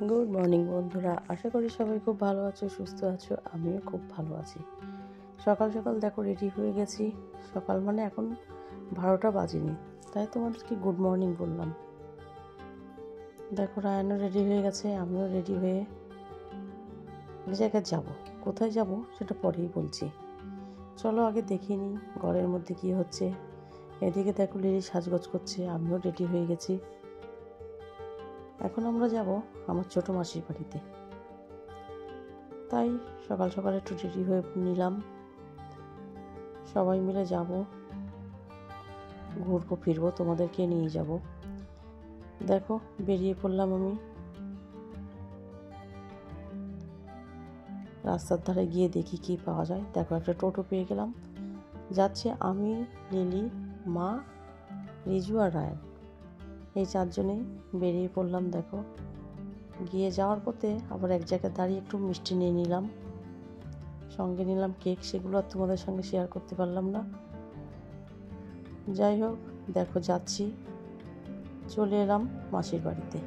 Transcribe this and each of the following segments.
Good morning বন্ধুরা, আশা করি সবাই খুব ভালো আছো, সুস্থ আছো। আমিও খুব ভালো আছি। সকাল সকাল দেখো রেডি হয়ে গেছি। সকাল মানে এখন 12টা বাজেনি, তাই তোমাদেরকে গুড মর্নিং বললাম। দেখো রায়ানও রেডি হয়ে গেছে, আমিও রেডি হয়ে এক জায়গায় যাবো। কোথায় যাব সেটা পরেই বলছি। চলো আগে দেখিয়ে নিই ঘরের মধ্যে কী হচ্ছে। এদিকে দেখো লিলি সাজগোজ করছে, আমিও রেডি হয়ে গেছি। এখন আমরা যাব আমার ছোট মাসির বাড়িতে, তাই সকাল সকাল একটু রেডি হয়ে নিলাম। সবাই মিলে যাব, ঘুরবো ফিরবো, তোমাদেরকে নিয়ে যাব। দেখো বেরিয়ে পড়লাম আমি। রাস্তার ধারে গিয়ে দেখি কি পাওয়া যায়। দেখো একটা টোটো পেয়ে গেলাম। যাচ্ছে আমি, লিলি, মা, রিজু আর রায়ান, এই চারজনেই বেরিয়ে পড়লাম। দেখো গিয়ে যাওয়ার পথে আবার এক জায়গায় দাঁড়িয়ে একটু মিষ্টি নিয়ে নিলাম, সঙ্গে নিলাম কেক। সেগুলো আর তোমাদের সঙ্গে শেয়ার করতে পারলাম না। যাই হোক, দেখো যাচ্ছি, চলে এলাম মাসির বাড়িতে।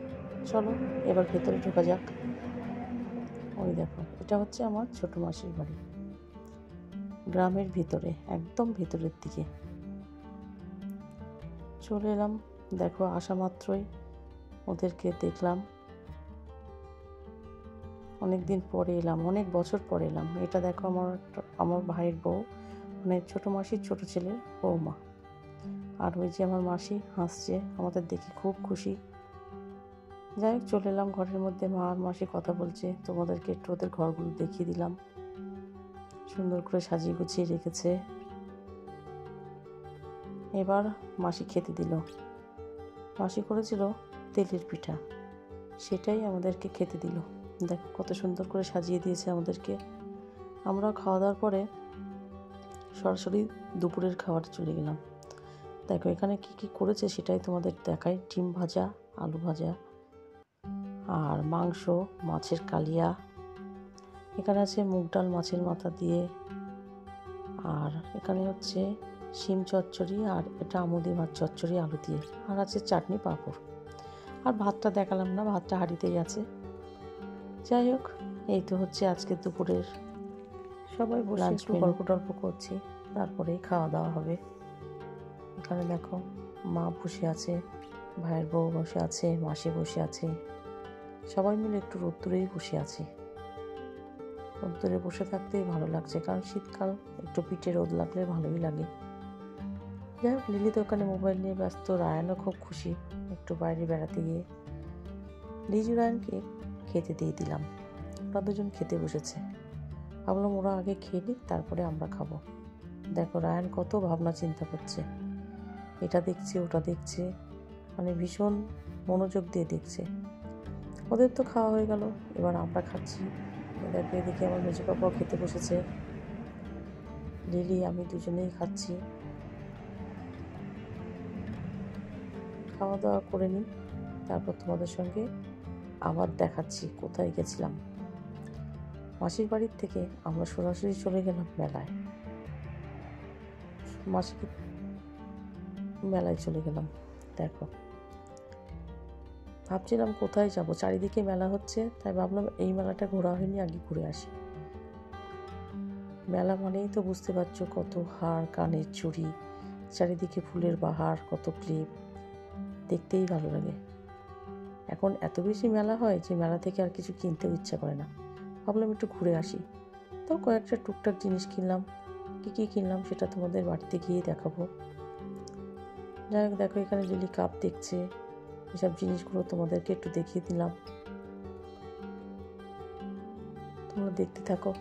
চলো এবার ভেতরে ঢোকা যাক। ওই দেখো, এটা হচ্ছে আমার ছোট মাসির বাড়ি, গ্রামের ভিতরে, একদম ভেতরের দিকে চলে এলাম। দেখো আসা মাত্রই ওদেরকে দেখলাম। অনেক দিন পরে এলাম, অনেক বছর পরে এলাম। এটা দেখো আমার ভাইয়ের বউ, মানে ছোটো মাসির ছোট ছেলের বৌমা। আর ওই যে আমার মাসি হাসছে, আমাদের দেখে খুব খুশি। যাই হোক, চলে এলাম ঘরের মধ্যে। মা আর মাসি কথা বলছে, তোমাদেরকে একটু ওদের ঘরগুলো দেখিয়ে দিলাম। সুন্দর করে সাজিয়ে গুছিয়ে রেখেছে। এবার মাসি খেতে দিল। মাসি করেছিল তেলের পিঠা, সেটাই আমাদেরকে খেতে দিল। দেখো কত সুন্দর করে সাজিয়ে দিয়েছে আমাদেরকে। আমরা খাওয়া দাওয়ার পরে সরাসরি দুপুরের খাবার চলে গেলাম। দেখো এখানে কি কি করেছে সেটাই তোমাদের দেখাই। ডিম ভাজা, আলু ভাজা, আর মাংস, মাছের কালিয়া, এখানে আছে মুগ ডাল মাছের মাথা দিয়ে, আর এখানে হচ্ছে শিম চচ্চড়ি, আর এটা আমুদি মাছ চচ্চড়ি আলু দিয়ে, আর আছে চাটনি পাঁপড়। আর ভাতটা দেখালাম না, ভাতটা হাঁড়িতেই আছে। যাই হোক, এই তো হচ্ছে আজকে দুপুরের। সবাই বসে একটু গল্প টল্প করছি, তারপরেই খাওয়া দাওয়া হবে। এখানে দেখো মা বসে আছে, ভাইয়ের বউ বসে আছে, মাসি বসে আছে, সবাই মিলে একটু রোদ্দুরেই বসে আছি। রোদ্দুরে বসে থাকতেই ভালো লাগছে, কারণ শীতকাল, একটু পিঠে রোদ লাগলে ভালোই লাগে। যাই হোক, লিলি তো ওখানে মোবাইল নিয়ে ব্যস্ত, রায়ানও খুব খুশি একটু বাইরে বেড়াতে গিয়ে। রিজু রায়ানকে খেতে দিয়ে দিলাম, ওরা দুজন খেতে বসেছে। ভাবলাম ওরা আগে খেয়ে নিক, তারপরে আমরা খাবো। দেখো রায়ান কত ভাবনা চিন্তা করছে, এটা দেখছে ওটা দেখছে, মানে ভীষণ মনোযোগ দিয়ে দেখছে। ওদের তো খাওয়া হয়ে গেল, এবার আমরা খাচ্ছি। দেখো এদিকে আমার মেজো পাপাও খেতে বসেছে, লিলি আমি দুজনেই খাচ্ছি। খাওয়া দাওয়া করে নিই, তারপর তোমাদের সঙ্গে আবার দেখাচ্ছি কোথায় গেছিলাম। মাসির বাড়ির থেকে আমরা সরাসরি চলে গেলাম মেলায়। মাসিকে মেলায় চলে গেলাম। দেখো ভাবছিলাম কোথায় যাব, চারিদিকে মেলা হচ্ছে, তাই ভাবলাম এই মেলাটা ঘোরা হয়নি, আগে ঘুরে আসি। মেলা মানেই তো বুঝতে পারছো, কত হার, কানের চুড়ি, চারিদিকে ফুলের বাহার, কত ক্লিপ, দেখতেই ভালো লাগে। এখন এত বেশি মেলা হয় যে মেলা থেকে আর কিছু কিনতেও ইচ্ছা করে না। ভাবলাম একটু ঘুরে আসি, তো কয়েকটা টুকটাক জিনিস কিনলাম। কী কিনলাম সেটা তোমাদের বাড়িতে গিয়ে দেখাবো। যাই হোক, দেখো এখানে লিলি কাপ দেখছে, এসব জিনিসগুলো তোমাদেরকে একটু দেখিয়ে দিলাম, তোমরা দেখতে থাকো।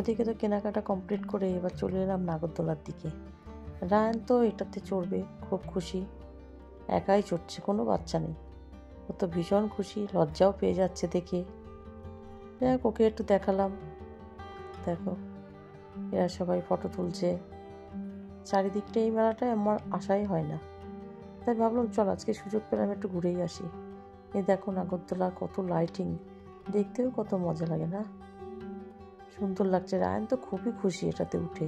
ওইদিকে তো কেনাকাটা কমপ্লিট করে এবার চলে এলাম নাগরদোলার দিকে। রায়ান তো এটাতে চড়বে, খুব খুশি, একাই চড়ছে, কোনো বাচ্চা নেই। ও তো ভীষণ খুশি, লজ্জাও পেয়ে যাচ্ছে দেখে। যাই হোক, ওকে একটু দেখালাম। দেখো এরা সবাই ফটো তুলছে। চারিদিকটা এই মেলাটায় আমার আশাই হয় না, তাই ভাবলাম চল আজকে সুযোগ পেলাম একটু ঘুরেই আসি। এই দেখো নাগরদোলা, কত লাইটিং, দেখতেও কত মজা লাগে না, সুন্দর লাগছে। রায়ান তো খুবই খুশি এটাতে উঠে।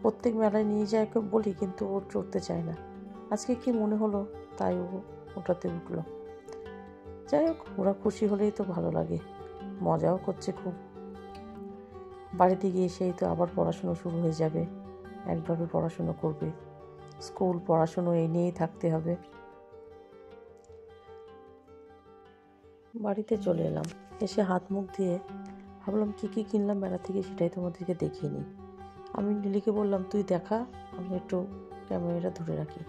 প্রত্যেক মেলায় নিয়ে যায় ওকে বলি, কিন্তু ও চড়তে চায় না। আজকে কি মনে হলো তাই ও ওটাতে উঠলো। যাই হোক, ওরা খুশি হলেই তো ভালো লাগে, মজাও করছে খুব। বাড়িতে গিয়ে সেই তো আবার পড়াশুনো শুরু হয়ে যাবে, একভাবে পড়াশুনো করবে, স্কুল পড়াশুনো এই নিয়েই থাকতে হবে। বাড়িতে চলে এলাম, এসে হাত মুখ দিয়ে ভাবলাম কী কী কিনলাম মেলা থেকে সেটাই তোমাদেরকে দেখিয়ে নিই। আমি লিলিকে বললাম তুই দেখা, আমি একটু ক্যামেরাটা ধরে রাখি।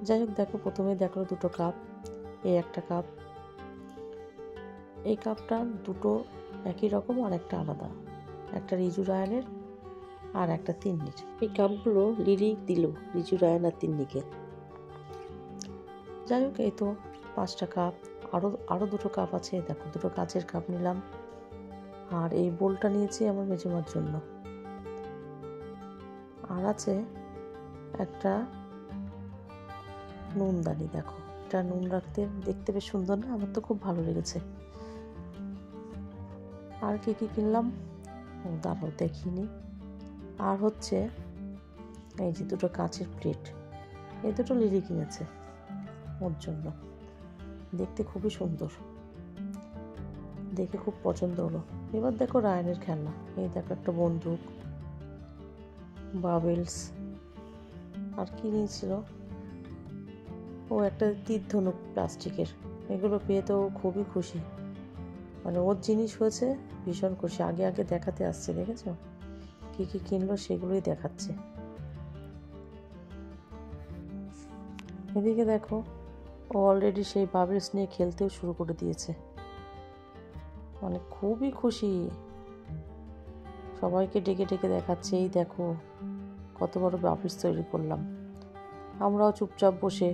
যাই হোক, দেখো প্রথমে দেখলো দুটো কাপ, এই একটা কাপ, এই কাপটা দুটো একই রকম আর একটা আলাদা, একটা রিজু রায়ানের আর একটা তিন্নির। এই কাপগুলো লিলি দিল রিজু রায়ান আর তিন্নিকে। যাই হোক, এই তো 5টা কাপ, আরও দুটো কাপ আছে, দেখো দুটো কাচের কাপ নিলাম। আর এই বোলটা নিয়েছি আমার মেজমার জন্য। আর আছে একটা নুনদানি, দেখো এটা নুন রাখতে, দেখতে বেশ সুন্দর না? আমার তো খুব ভালো লেগেছে। আর কি কি কিনলাম দাঁড়াও দেখিনি। আর হচ্ছে এই যে দুটো কাঁচের প্লেট, এই দুটো লিলি কিনেছে ওর জন্য, দেখতে খুবই সুন্দর, দেখে খুব পছন্দ হলো। এবার দেখো রায়ানের খেলনা, এই দেখো একটা বন্দুক, বাবেলস, আর কি নিয়েছিল ও একটা তীর ধনুক প্লাস্টিকের। এগুলো পেয়ে তো খুবই খুশি, মানে ওর জিনিস হয়েছে, ভীষণ খুশি। আগে আগে দেখাতে আসছে, দেখেছো কি কি কিনলো সেগুলোই দেখাচ্ছে। এদিকে দেখো ও অলরেডি সেই বাবেলস নিয়ে খেলতেও শুরু করে দিয়েছে, মানে খুবই খুশি, সবাইকে ডেকে ডেকে দেখাচ্ছে এই দেখো কত বড় বাবেলস তৈরি করলাম। আমরাও চুপচাপ বসে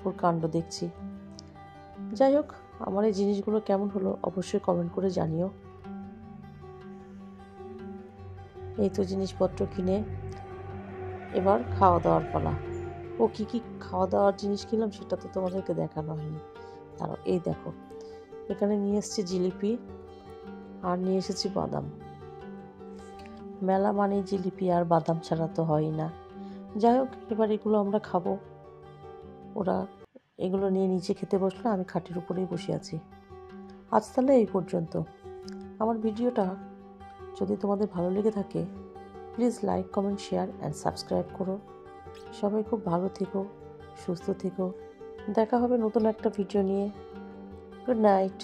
ওর কাণ্ড দেখছি। যাই হোক, আমার এই জিনিসগুলো কেমন হলো অবশ্যই কমেন্ট করে জানিও। এই তো জিনিসপত্র কিনে এবার খাওয়া দাওয়ার পালা। ও কি কি খাওয়া দাওয়ার জিনিস কিনলাম সেটা তো তোমাদেরকে দেখানো হয়নি। তারও এই দেখো এখানে নিয়ে এসেছি জিলিপি আর নিয়ে এসেছি বাদাম। মেলা মানে জিলিপি আর বাদাম ছাড়া তো হয় না। যাই হোক, এবার এগুলো আমরা খাবো। ওরা এগুলো নিয়ে নিচে খেতে বসলো, আমি খাটের উপরেই বসে আছি। আজ তাহলে এই পর্যন্ত। আমার ভিডিওটা যদি তোমাদের ভালো লেগে থাকে please like, comment, share and subscribe করো। সবাই খুব ভালো থেকো, সুস্থ থেকো। দেখা হবে নতুন একটা ভিডিও নিয়ে। Good night.